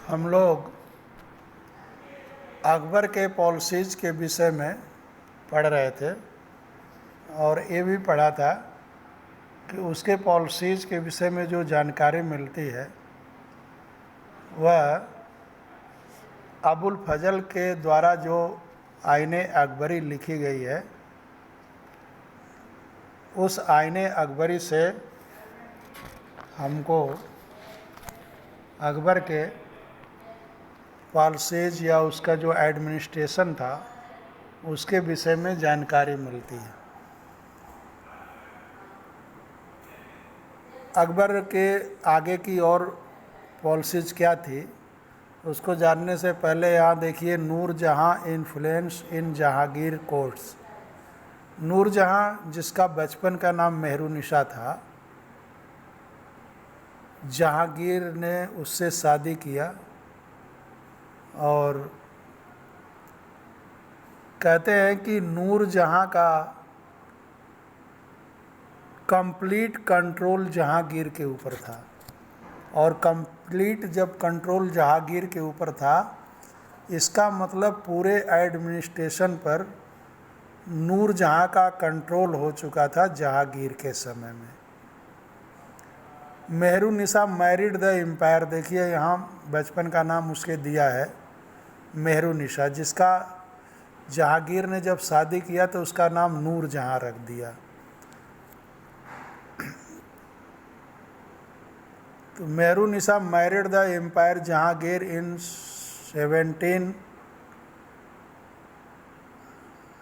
हम लोग अकबर के पॉलिसीज़ के विषय में पढ़ रहे थे और ये भी पढ़ा था कि उसके पॉलिसीज़ के विषय में जो जानकारी मिलती है वह अबुल फजल के द्वारा जो आईने अकबरी लिखी गई है उस आईने अकबरी से हमको अकबर के पॉलिसीज़ या उसका जो एडमिनिस्ट्रेशन था उसके विषय में जानकारी मिलती है। अकबर के आगे की और पॉलिसीज़ क्या थी उसको जानने से पहले यहाँ देखिए Noorjahan influence in Jahangir courts. Noorjahan जिसका बचपन का नाम मेहरुनिसा था, जहांगीर ने उससे शादी किया और कहते हैं कि नूरजहाँ का कंप्लीट कंट्रोल जहांगीर के ऊपर था और कंप्लीट जब कंट्रोल जहांगीर के ऊपर था इसका मतलब पूरे एडमिनिस्ट्रेशन पर नूरजहाँ का कंट्रोल हो चुका था जहांगीर के समय में। मेहरुनिसा मैरिड द एम्पायर, देखिए यहाँ बचपन का नाम उसके दिया है मेहरुनिसा, जिसका जहांगीर ने जब शादी किया तो उसका नाम नूरजहाँ रख दिया। तो Mehrunissa married the empire Jahangir in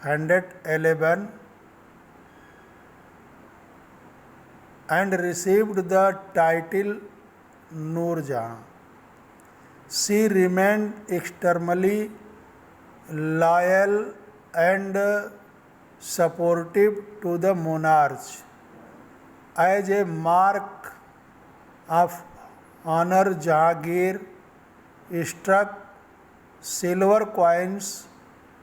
1711 and received the title Noorjahan. She remained extremely loyal and supportive to the monarch. As a mark of honor, Jahangir struck silver coins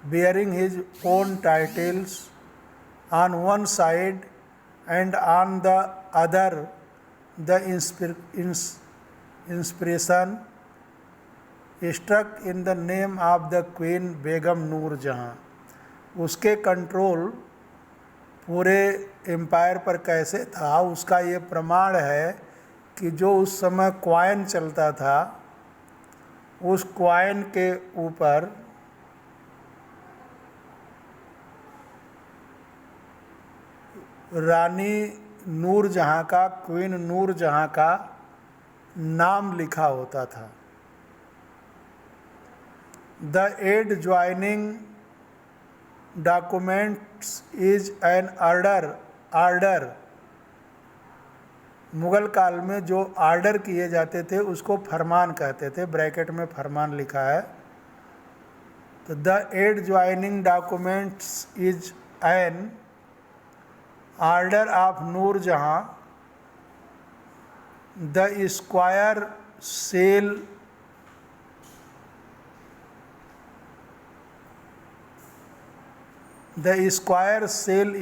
bearing his own titles on one side and on the other the inscription struck in the name of the Queen Begum Noorjahan. उसके control पूरे empire पर कैसे था उसका ये प्रमाण है कि जो उस समय क्वाइन चलता था उस क्वाइन के ऊपर रानी नूरजहाँ का, क्वीन नूरजहाँ का नाम लिखा होता था। The adjoining documents is an order. Mughal काल में जो आर्डर किए जाते थे उसको फरमान कहते थे, ब्रैकेट में फरमान लिखा है। तो the adjoining documents is an Order of Noorjahan. The Squire shall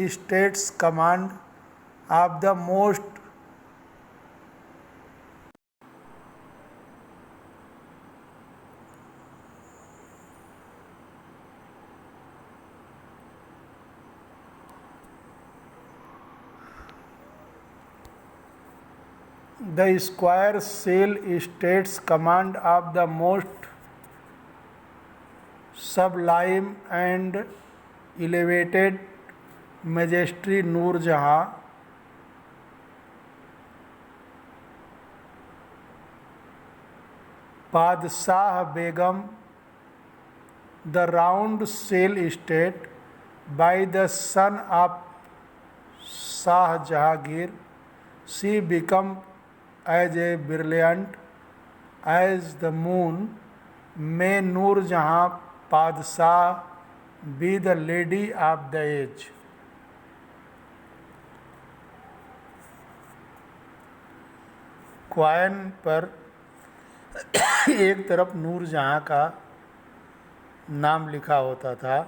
states command of the most The squire shall states command of the most sublime and elevated majesty Noorjahan, Padshah Begum, the round shall state by the son of Shah Jahangir, she become as a brilliant as the moon, may Noorjahan Padshah be the lady of the age. Coin पर एक तरफ नूरजहाँ का नाम लिखा होता था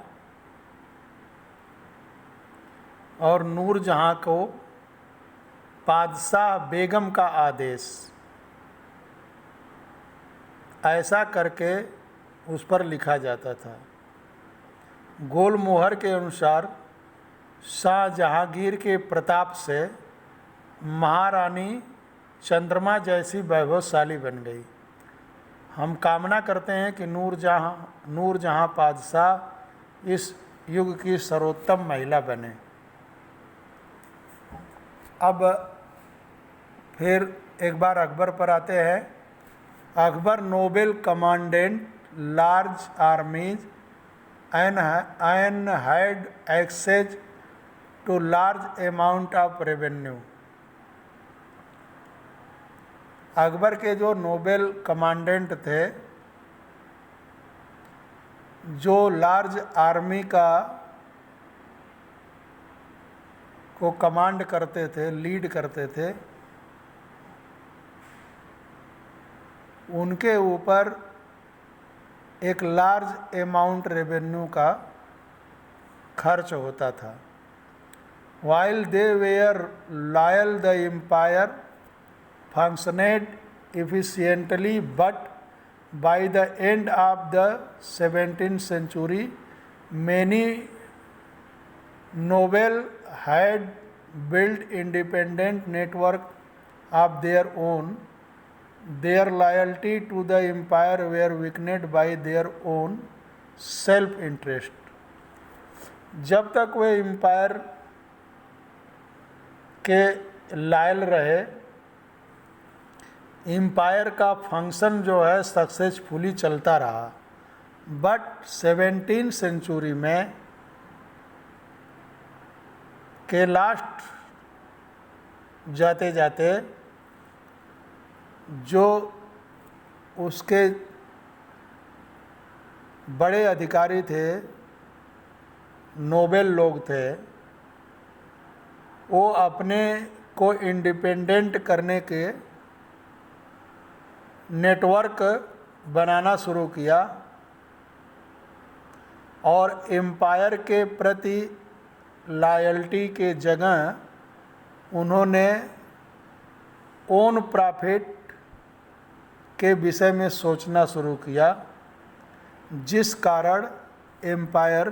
और नूरजहाँ को पादशाह बेगम का आदेश। ऐसा करके उस पर लिखा जाता था। गोल मोहर के अनुसार शाह जहांगीर के प्रताप से महारानी चंद्रमा जैसी वैभवशाली बन गई। हम कामना करते हैं कि नूरजहां बादशाह इस युग की सर्वोत्तम महिला बने। अब फिर एक बार अकबर पर आते हैं। Akbar noble commanded large armies and had access to large amount of revenue. Akbar के जो नोबेल कमांडेंट थे, जो लार्ज आर्मी को कमांड करते थे, लीड करते थे, उनके ऊपर एक लार्ज अमाउंट रेवेन्यू का खर्च होता था। While they were loyal the empire functioned efficiently, but by the end of the 17th century, many nobles had built independent network of their own. Their loyalty to the empire were weakened by their own self-interest. जब तक वे empire के loyal रहे, empire का function जो है successfully चलता रहा। But 17th century में के लास्ट जाते जाते जो उसके बड़े अधिकारी थे, नोबेल लोग थे, वो अपने को इंडिपेंडेंट करने के नेटवर्क बनाना शुरू किया और एम्पायर के प्रति लॉयल्टी के जगह उन्होंने ओन प्रॉफिट के विषय में सोचना शुरू किया, जिस कारण एम्पायर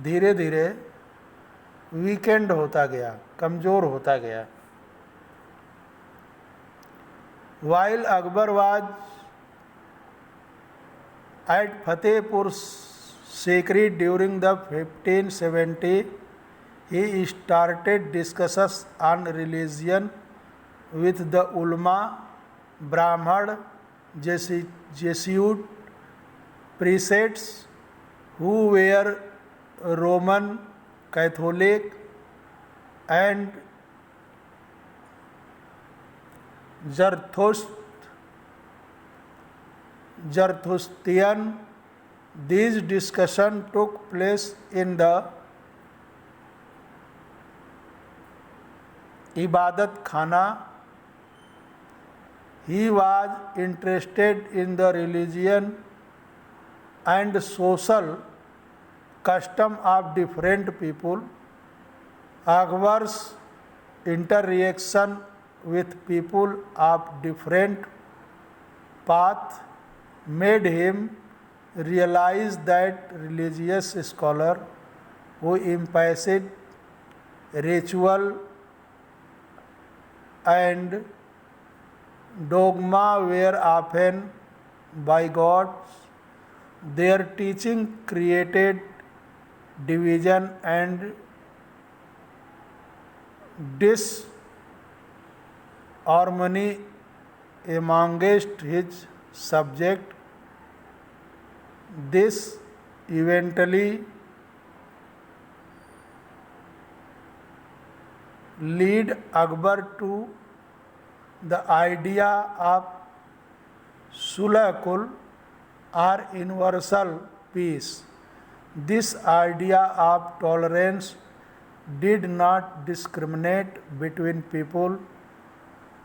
धीरे धीरे वीकेंड होता गया, कमज़ोर होता गया। While Akbar was at Fatehpur Sikri during the 1570, he started discussions on religion with the ulama, Brahman, Jesuit priests who were Roman Catholic and Zoroastrian. These discussions took place in the Ibadat Khana. He was interested in the religion and social custom of different people. Akbar's interaction with people of different path made him realize that religious scholars who emphasized ritual and dogma were often bigots. Their teaching created division and disharmony amongst his subject. This eventually led Akbar to the idea of Sulhul or universal peace. This idea of tolerance did not discriminate between people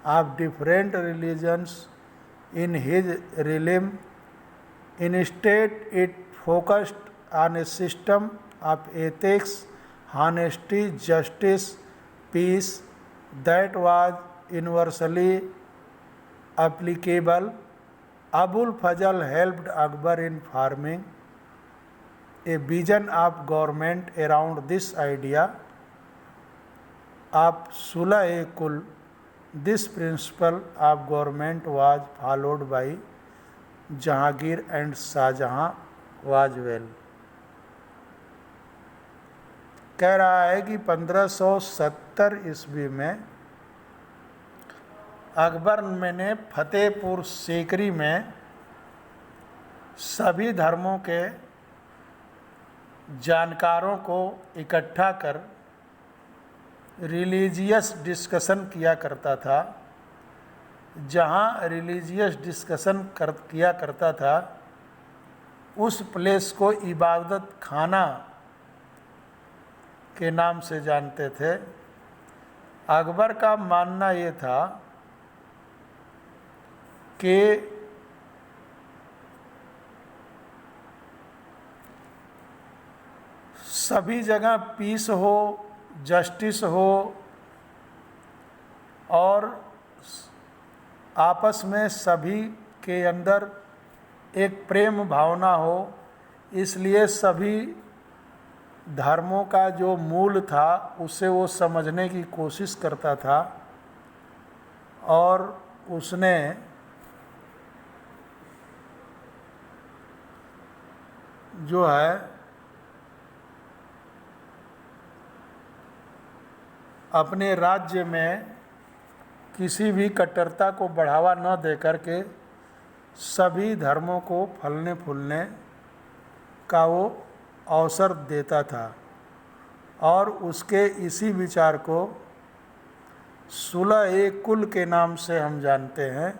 of different religions in his realm. Instead, it focused on a system of ethics, honesty, justice, peace that was universally applicable. Abul Fazl helped Akbar in forming a vision of government around this idea of Sulh-e-Kul. This principle of government was followed by Jahangir and Shahjahan as well. कह रहा है कि 1570 ईस्वी में अकबर ने फतेहपुर सीकरी में सभी धर्मों के जानकारों को इकट्ठा कर रिलीजियस डिस्कशन किया करता था। जहाँ रिलीजियस डिस्कशन किया करता था उस प्लेस को इबादत खाना के नाम से जानते थे। अकबर का मानना ये था कि सभी जगह पीस हो, जस्टिस हो और आपस में सभी के अंदर एक प्रेम भावना हो। इसलिए सभी धर्मों का जो मूल था उसे वो समझने की कोशिश करता था और उसने जो है अपने राज्य में किसी भी कट्टरता को बढ़ावा न दे करके सभी धर्मों को फलने फूलने का वो अवसर देता था और उसके इसी विचार को सुलह-ए-कुल के नाम से हम जानते हैं।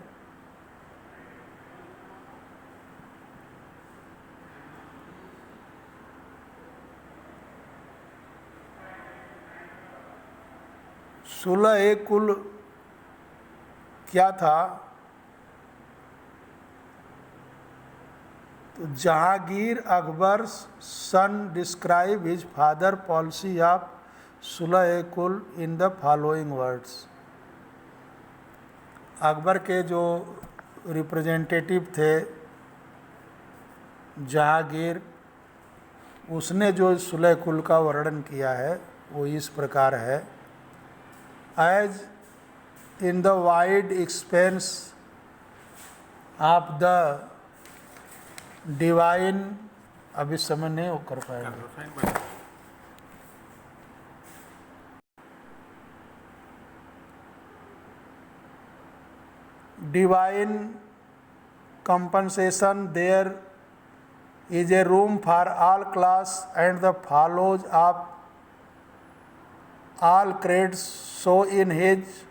सुलह-ए-कुल क्या था? तो Jahangir Akbar son describe his father policy of सुलह-ए-कुल in the following words. Akbar के जो रिप्रेजेंटेटिव थे जहांगीर, उसने जो सुलह-ए-कुल का वर्णन किया है वो इस प्रकार है। As in the wide expanse of the divine, अभी समय नहीं वो कर पाएंगे। Divine compensation, there is a room for all class and the follows of all creeds. So in his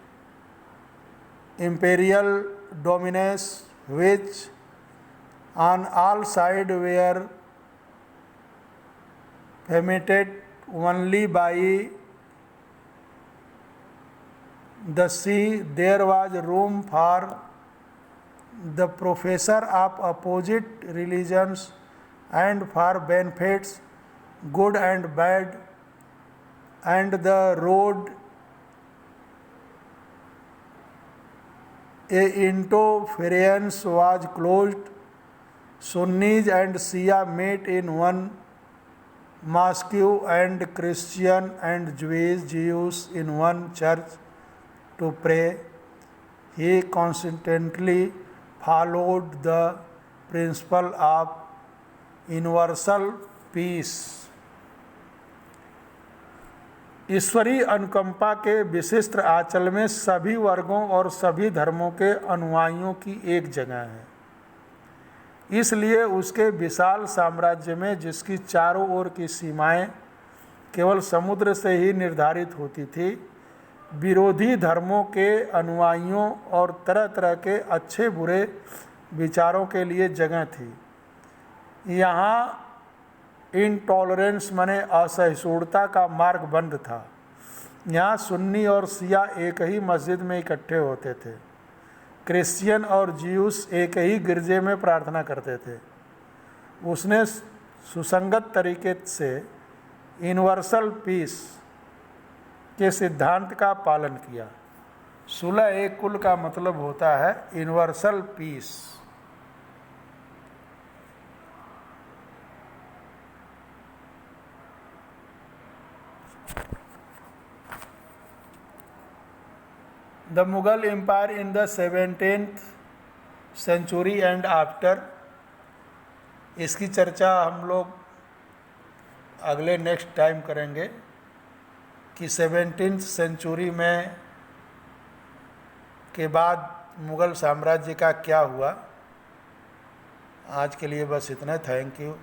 imperial dominance, which on all sides were permitted only by the sea, there was room for the professor of opposite religions and for benefits, good and bad, and the road interference was closed. Sunnis and Shia met in one mosque and Christian and Jews in one church to pray. He constantly followed the principle of universal peace. ईश्वरीय अनुकंपा के विशिष्ट आंचल में सभी वर्गों और सभी धर्मों के अनुयायियों की एक जगह है। इसलिए उसके विशाल साम्राज्य में, जिसकी चारों ओर की सीमाएं केवल समुद्र से ही निर्धारित होती थी, विरोधी धर्मों के अनुयायियों और तरह तरह के अच्छे बुरे विचारों के लिए जगह थी। यहाँ इनटॉलरेंस माने असहिष्णुता का मार्ग बंद था। यहाँ सुन्नी और शिया एक ही मस्जिद में इकट्ठे होते थे। क्रिश्चियन और ज्यूस एक ही गिरजे में प्रार्थना करते थे। उसने सुसंगत तरीके से यूनिवर्सल पीस के सिद्धांत का पालन किया। सुलह-ए-कुल का मतलब होता है universal peace. The Mughal empire in the 17th century and after, इसकी चर्चा हम लोग अगले नेक्स्ट टाइम करेंगे कि 17th सेंचुरी में के बाद मुग़ल साम्राज्य का क्या हुआ। आज के लिए बस इतना। Thank you.